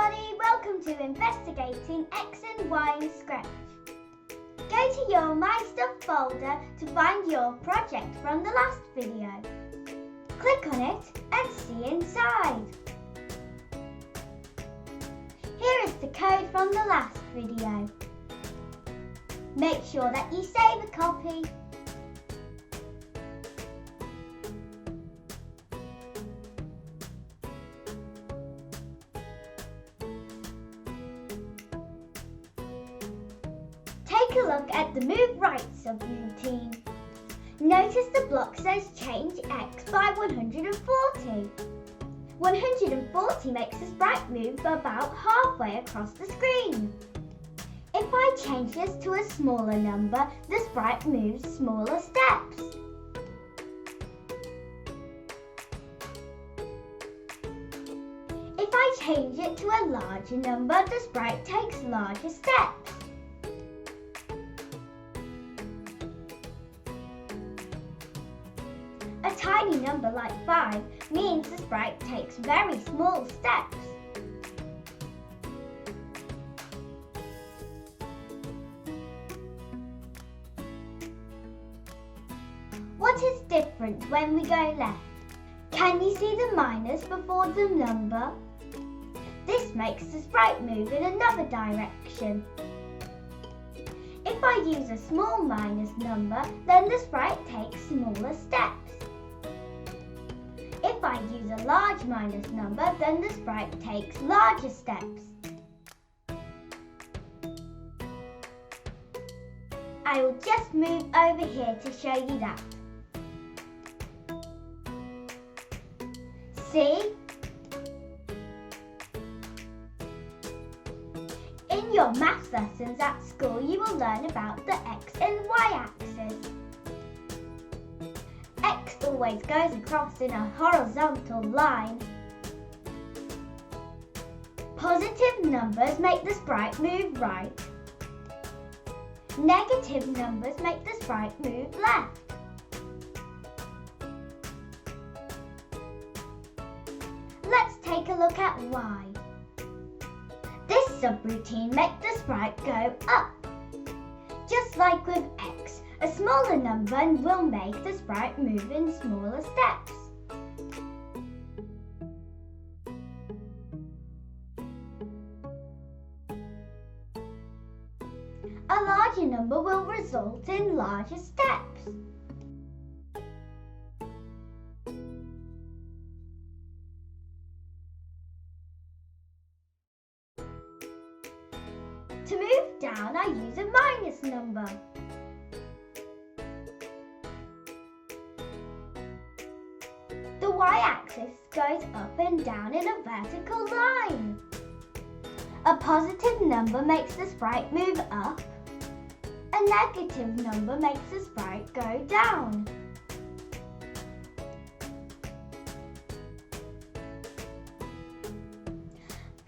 everybody, welcome to Investigating X and Y in Scratch. Go to your My Stuff folder to find your project from the last video. Click on it and see inside. Here is the code from the last video. Make sure that you save a copy. Take a look at the move right subroutine. Notice the block says change X by 140. 140 makes the sprite move about halfway across the screen. If I change this to a smaller number, the sprite moves smaller steps. If I change it to a larger number, the sprite takes larger steps. A tiny number like 5 means the sprite takes very small steps. What is different when we go left? Can you see the minus before the number? This makes the sprite move in another direction. If I use a small minus number, then the sprite takes smaller steps. If I use a large minus number, then the sprite takes larger steps. I will just move over here to show you that. See? In your maths lessons at school, you will learn about the X and Y axis. X always goes across in a horizontal line. Positive numbers make the sprite move right. Negative numbers make the sprite move left. Let's take a look at Y. This subroutine makes the sprite go up. Just like with X, a smaller number will make the sprite move in smaller steps. A larger number will result in larger steps. To move down, I use a minus number. The y-axis goes up and down in a vertical line. A positive number makes the sprite move up. A negative number makes the sprite go down.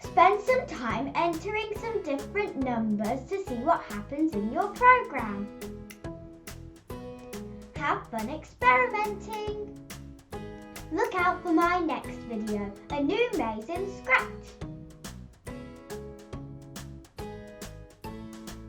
Spend some time entering some different numbers to see what happens in your program. Have fun experimenting! Look out for my next video, a new maze in Scratch.